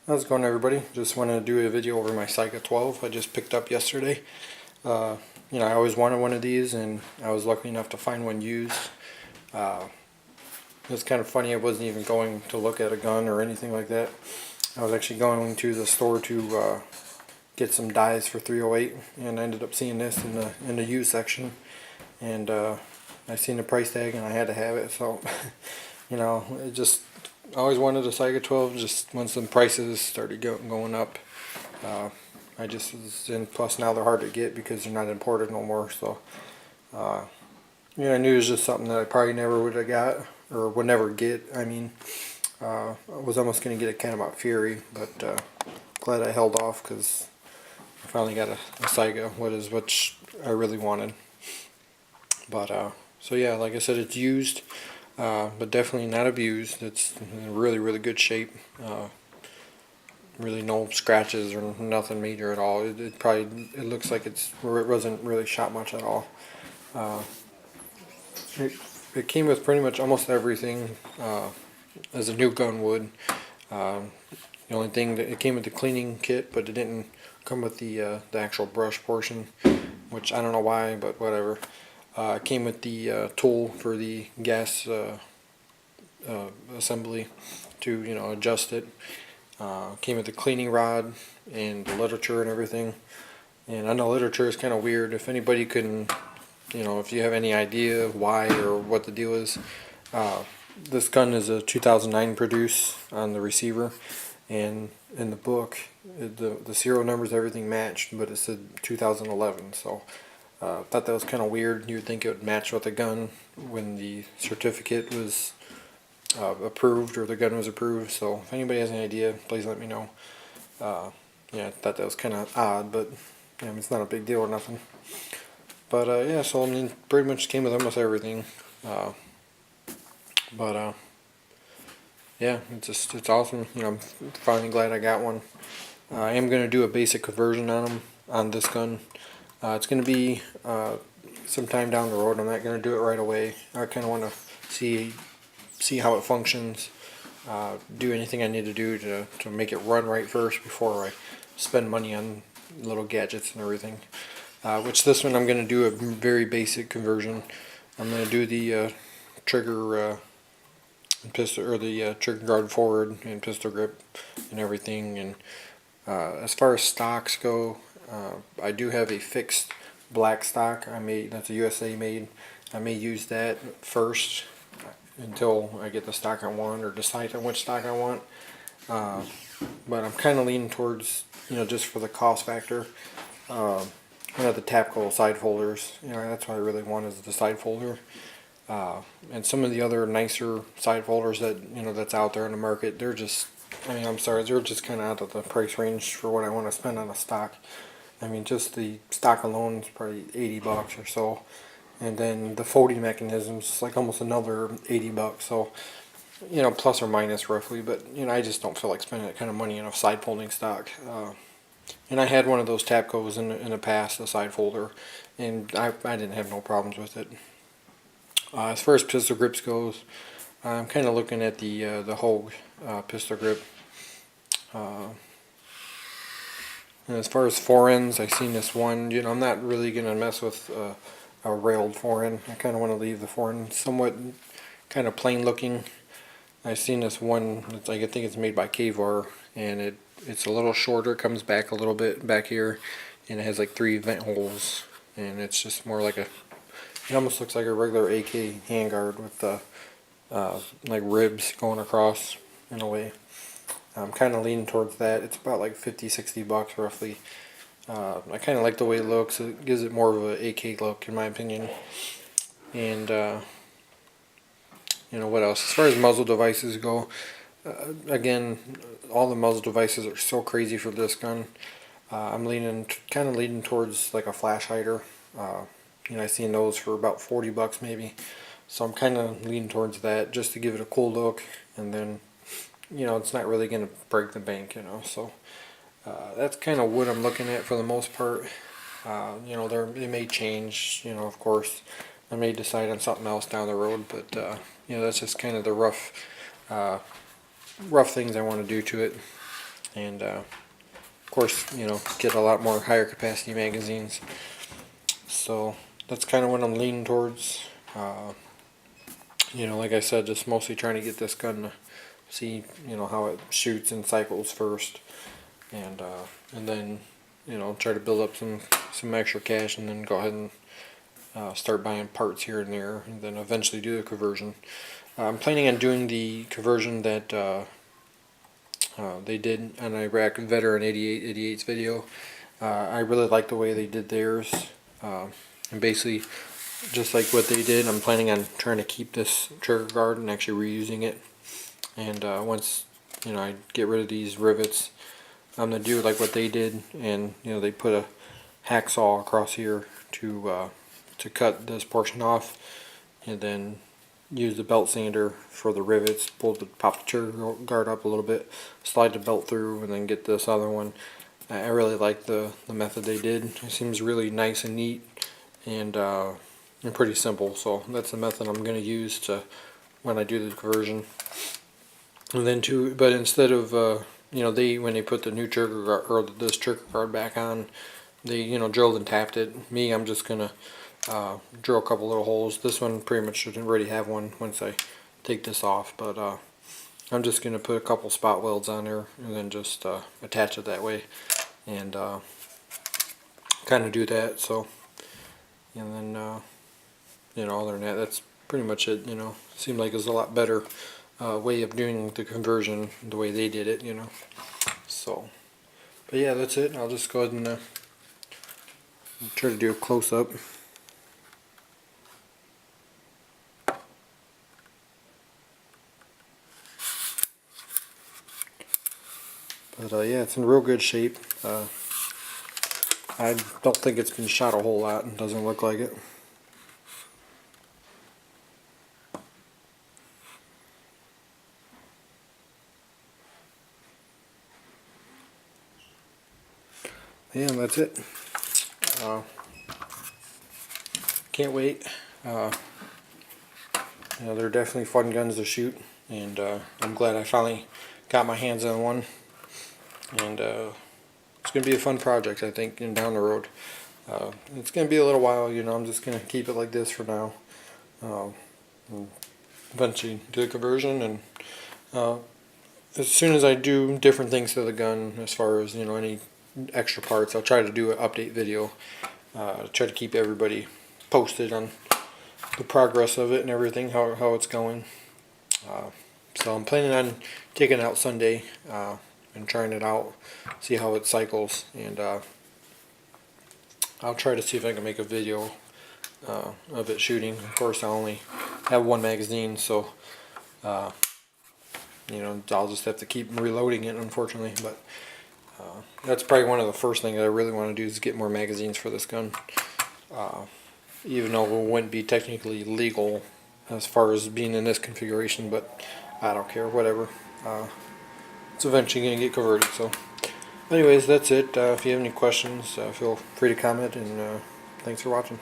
How's it going, everybody? Just wanted to do a video over my Saiga 12 I just picked up yesterday. I always wanted one of these, and I was lucky enough to find one used. It's kind of funny, I wasn't even going to look at a gun or anything like that. I was actually going to the store to get some dies for 308, and I ended up seeing this in the used section, and I seen the price tag and I had to have it. So it just I always wanted a Saiga 12. Just when some prices started going up, I just was in. Plus now they're hard to get because they're not imported no more. So I knew it was just something that I probably never would have got or would never get. I was almost going to get a Catamount Fury, but glad I held off because I finally got a Saiga, which I really wanted. But so yeah, like I said, it's used, but definitely not abused. It's in really, really good shape. Really no scratches or nothing major at all. It looks like it wasn't really shot much at all. It came with pretty much almost everything as a new gun would. The only thing that it came with the cleaning kit, but it didn't come with the actual brush portion, which I don't know why, but whatever. It came with the tool for the gas assembly to adjust it. Came with the cleaning rod and the literature and everything. And I know literature is kind of weird. If anybody can, if you have any idea why or what the deal is, this gun is a 2009 produce on the receiver, and in the book, the serial numbers, everything matched, but it said 2011. So I thought that was kind of weird. You would think it would match with the gun when the certificate was approved or the gun was approved. So if anybody has any idea, please let me know. I thought that was kind of odd, but it's not a big deal or nothing. But yeah, so pretty much came with almost everything. Yeah, it's awesome. I'm finally glad I got one. I am going to do a basic conversion on this gun. It's going to be sometime down the road. I'm not going to do it right away. I kind of want to see how it functions. Do anything I need to do to make it run right first before I spend money on little gadgets and everything. Which this one I'm going to do a very basic conversion. I'm going to do the trigger pistol, or the trigger guard forward and pistol grip and everything. And as far as stocks go, I do have a fixed black stock that's a USA made. I may use that first until I get the stock I want or decide on which stock I want. But I'm kind of leaning towards, just for the cost factor, the Tapco side folders. That's what I really want, is the side folder. And some of the other nicer side folders that's out there in the market, they're just, I'm sorry, they're just kind of out of the price range for what I want to spend on a stock. Just the stock alone is probably $80 or so. And then the folding mechanisms, like almost another $80. So, plus or minus roughly. But, I just don't feel like spending that kind of money on a side folding stock. And I had one of those Tapcos in the past, a side folder, and I didn't have no problems with it. As far as pistol grips goes, I'm kind of looking at the Hogue pistol grip. And as far as forends, I've seen this one. I'm not really gonna mess with a railed forend. I kind of want to leave the forend somewhat kind of plain looking. I've seen this one. I think it's made by Kavar, and it's a little shorter. It comes back a little bit back here, and it has like 3 vent holes, and it's just more like it almost looks like a regular AK handguard with the like ribs going across in a way. I'm kind of leaning towards that. It's about like $50-$60 roughly. I kind of like the way it looks. It gives it more of an AK look, in my opinion. And what else? As far as muzzle devices go, again, all the muzzle devices are so crazy for this gun. I'm kind of leaning towards like a flash hider. I've seen those for about $40 maybe. So I'm kind of leaning towards that just to give it a cool look, and then it's not really going to break the bank, so that's kind of what I'm looking at for the most part. It may change, of course. I may decide on something else down the road, but that's just kind of the rough things I want to do to it. and of course, get a lot more higher capacity magazines. So that's kind of what I'm leaning towards. Like I said, just mostly trying to get this gun to see, how it shoots and cycles first, and then, try to build up some extra cash, and then go ahead and start buying parts here and there, and then eventually do the conversion. I'm planning on doing the conversion that they did on Iraq Veteran 88's video. I really like the way they did theirs, and basically just like what they did, I'm planning on trying to keep this trigger guard and actually reusing it. And once I get rid of these rivets, I'm gonna do like what they did, and they put a hacksaw across here to cut this portion off, and then use the belt sander for the rivets, pop the trigger guard up a little bit, slide the belt through, and then get this other one. I really like the method they did. It seems really nice and neat, and pretty simple. So that's the method I'm going to use to when I do the conversion. And then but instead of when they put the new trigger guard, or this trigger guard back on, they drilled and tapped it. Me, I'm just gonna drill a couple little holes. This one pretty much should already have one once I take this off, but I'm just gonna put a couple spot welds on there and then just attach it that way, and kind of do that. So, and then other than that, that's pretty much it. Seemed like it was a lot better way of doing the conversion the way they did it. So, but yeah, that's it. I'll just go ahead and try to do a close-up. But yeah, it's in real good shape. I don't think it's been shot a whole lot, and doesn't look like it. Yeah, that's it. Can't wait. They're definitely fun guns to shoot, and I'm glad I finally got my hands on one. And it's going to be a fun project, I think, down the road. It's going to be a little while, I'm just going to keep it like this for now. And eventually do the conversion, and as soon as I do different things to the gun, as far as, any extra parts, I'll try to do an update video. Try to keep everybody posted on the progress of it and everything, how it's going. So I'm planning on taking it out Sunday and trying it out, see how it cycles, and I'll try to see if I can make a video of it shooting. Of course, I only have one magazine, so I'll just have to keep reloading it, unfortunately. But that's probably one of the first things I really want to do, is get more magazines for this gun. Even though it wouldn't be technically legal as far as being in this configuration, but I don't care, whatever. It's eventually going to get converted. So anyways, that's it. If you have any questions, feel free to comment, and thanks for watching.